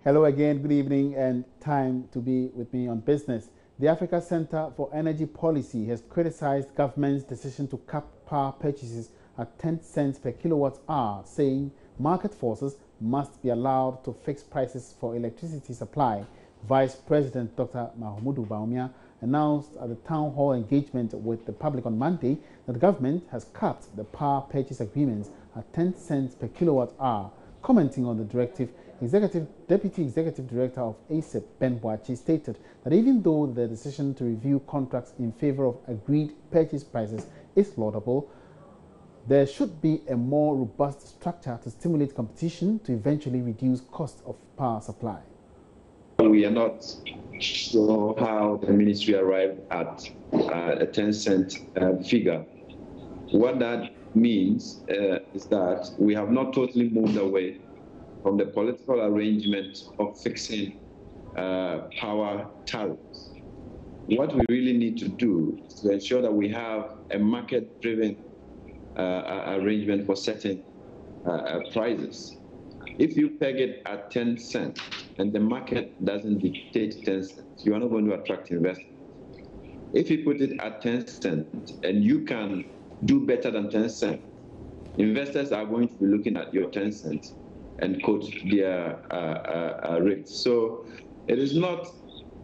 Hello again, good evening, and time to be with me on business. The Africa Center for Energy Policy has criticized government's decision to cap power purchases at 10 cents per kilowatt hour, saying market forces must be allowed to fix prices for electricity supply. Vice President Dr. Mahamudu Bawumia announced at the town hall engagement with the public on Monday that the government has capped the power purchase agreements at 10 cents per kilowatt hour. Commenting on the directive, Deputy Executive Director of ASEP, Ben Boachi, stated that even though the decision to review contracts in favor of agreed purchase prices is laudable, there should be a more robust structure to stimulate competition to eventually reduce cost of power supply. We are not sure how the ministry arrived at a 10-cent figure. What that means is that we have not totally moved away from the political arrangement of fixing power tariffs. What we really need to do is to ensure that we have a market-driven arrangement for setting prices. If you peg it at 10 cents and the market doesn't dictate 10 cents, you are not going to attract investment. If you put it at 10 cents and you can do better than 10 cents, investors are going to be looking at your 10 cents and quote their rates. So it is not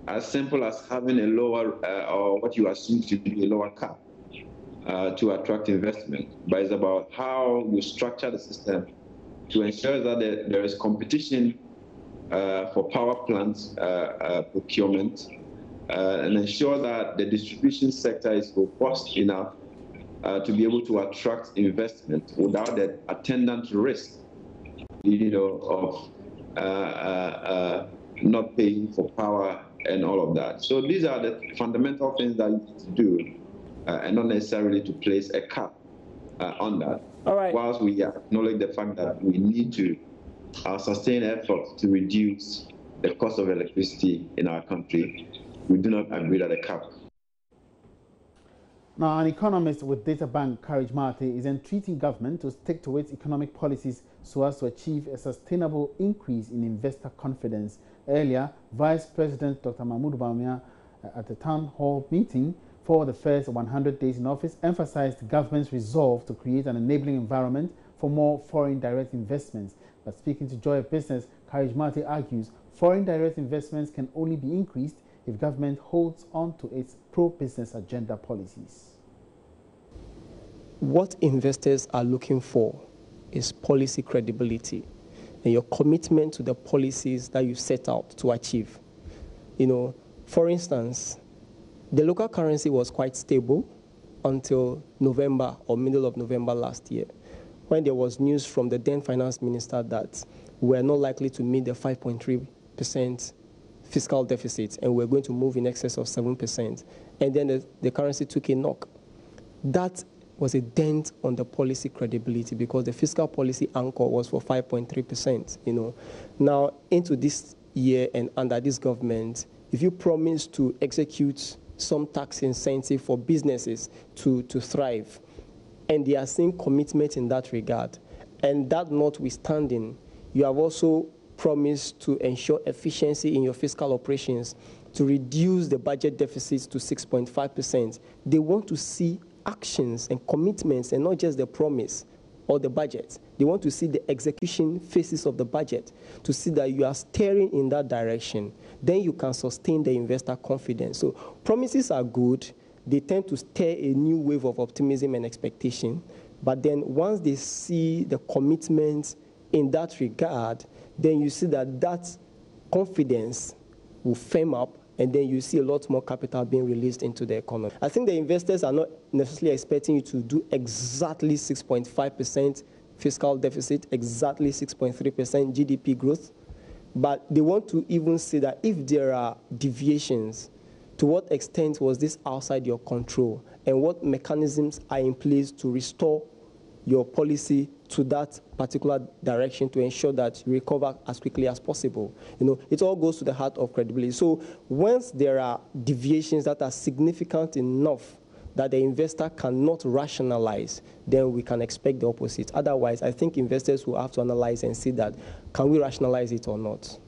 as simple as having a lower or what you assume to be a lower cap to attract investment, but it's about how you structure the system to ensure that there is competition for power plants procurement and ensure that the distribution sector is robust enough to be able to attract investment without the attendant risk, of not paying for power and all of that. So these are the fundamental things that you need to do and not necessarily to place a cap on that. All right. Whilst we acknowledge the fact that we need to sustain efforts to reduce the cost of electricity in our country, we do not agree that a cap. Now, an economist with Data Bank, Courage Mate, is entreating government to stick to its economic policies so as to achieve a sustainable increase in investor confidence. Earlier, Vice President Dr. Mahamudu Bawumia at the town hall meeting for the first 100 days in office emphasized the government's resolve to create an enabling environment for more foreign direct investments. But speaking to Joy of Business, Courage Mate argues foreign direct investments can only be increased if government holds on to its pro-business agenda policies. What investors are looking for is policy credibility and your commitment to the policies that you set out to achieve. For instance, the local currency was quite stable until November or middle of November last year, when there was news from the then finance minister that we're not likely to meet the 5.3% fiscal deficit and we're going to move in excess of 7%. And then the currency took a knock. That was a dent on the policy credibility because the fiscal policy anchor was for 5.3%. Now, into this year and under this government, if you promise to execute some tax incentive for businesses to thrive, and they are seeing commitment in that regard, and that notwithstanding, you have also promised to ensure efficiency in your fiscal operations to reduce the budget deficits to 6.5%. They want to see actions and commitments and not just the promise or the budget. They want to see the execution phases of the budget to see that you are steering in that direction. Then you can sustain the investor confidence. So promises are good. They tend to stir a new wave of optimism and expectation. But then once they see the commitment in that regard, then you see that confidence will firm up, and then you see a lot more capital being released into the economy. I think the investors are not necessarily expecting you to do exactly 6.5% fiscal deficit, exactly 6.3% GDP growth, but they want to even see that if there are deviations, to what extent was this outside your control, and what mechanisms are in place to restore your policy to that particular direction to ensure that you recover as quickly as possible. It all goes to the heart of credibility. So once there are deviations that are significant enough that the investor cannot rationalize, then we can expect the opposite. Otherwise, I think investors will have to analyze and see that, can we rationalize it or not?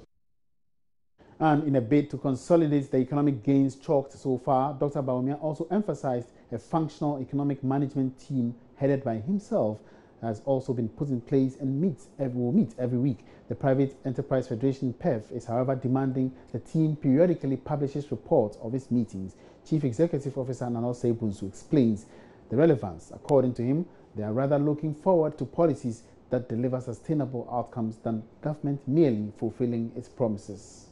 And in a bid to consolidate the economic gains chalked so far, Dr. Bawumia also emphasized a functional economic management team headed by himself has also been put in place and will meet every week. The Private Enterprise Federation, PEF, is however demanding the team periodically publishes reports of its meetings. Chief Executive Officer Nano Sebunsu explains the relevance. According to him, they are rather looking forward to policies that deliver sustainable outcomes than government merely fulfilling its promises.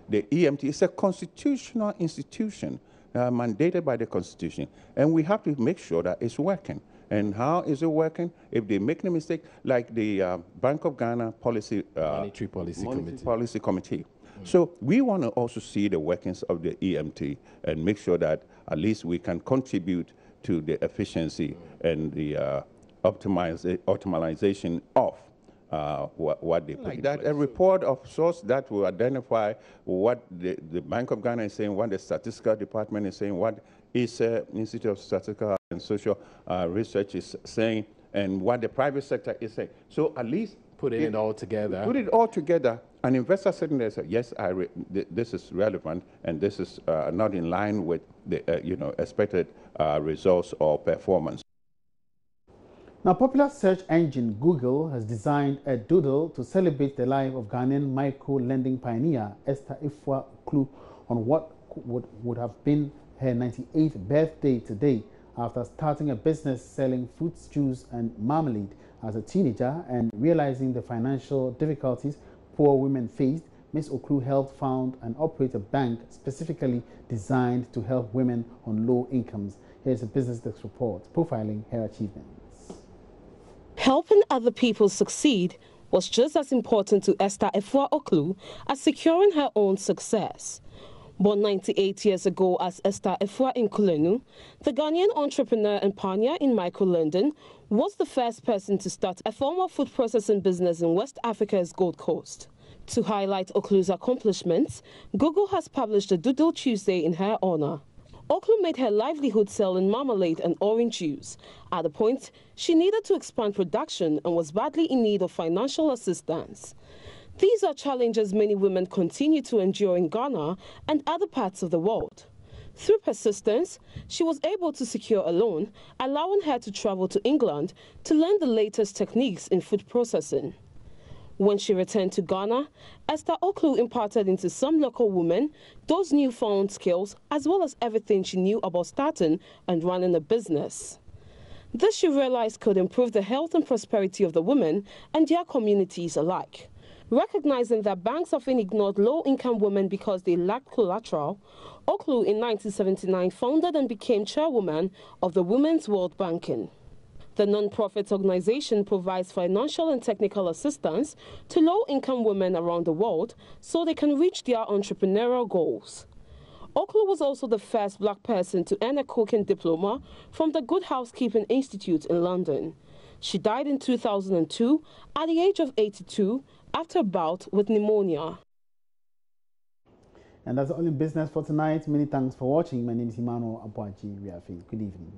The EMT is a constitutional institution mandated by the Constitution, and we have to make sure that it's working. And how is it working? If they make a mistake, like the Bank of Ghana Monetary Policy Committee. So we want to also see the workings of the EMT and make sure that at least we can contribute to the efficiency and the optimization of what they put like in that place. A report of source that will identify what the Bank of Ghana is saying, what the Statistical Department is saying, what is Institute of Statistical and Social Research is saying, and what the private sector is saying. So at least put it all together. Put it all together. An investor sitting there said, yes, this is relevant, and this is not in line with the expected results or performance. Now, popular search engine Google has designed a doodle to celebrate the life of Ghanaian micro-lending pioneer Esther Ifua Klu on what would have been her 98th birthday today, after starting a business selling fruits, juice and marmalade as a teenager and realizing the financial difficulties poor women faced. Ms. Oklu helped found and operate a bank specifically designed to help women on low incomes. Here's a Business Desk report profiling her achievements. Helping other people succeed was just as important to Esther Ifua Oklu as securing her own success. Born 98 years ago as Esther Ifua Nkulenu, the Ghanaian entrepreneur and pioneer in microlending was the first person to start a formal food processing business in West Africa's Gold Coast. To highlight Oklu's accomplishments, Google has published a Doodle Tuesday in her honor. Oklu made her livelihood selling marmalade and orange juice. At the point, she needed to expand production and was badly in need of financial assistance. These are challenges many women continue to endure in Ghana and other parts of the world. Through persistence, she was able to secure a loan, allowing her to travel to England to learn the latest techniques in food processing. When she returned to Ghana, Esther Oklu imparted into some local women those newfound skills as well as everything she knew about starting and running a business. This she realized could improve the health and prosperity of the women and their communities alike. Recognizing that banks often ignored low-income women because they lacked collateral, Oklu in 1979 founded and became chairwoman of the Women's World Banking. The non-profit organization provides financial and technical assistance to low-income women around the world so they can reach their entrepreneurial goals. Oklu was also the first black person to earn a cooking diploma from the Good Housekeeping Institute in London. She died in 2002 at the age of 82 after a bout with pneumonia. And that's all in business for tonight. Many thanks for watching. My name is Emmanuel Abuaji. Good evening.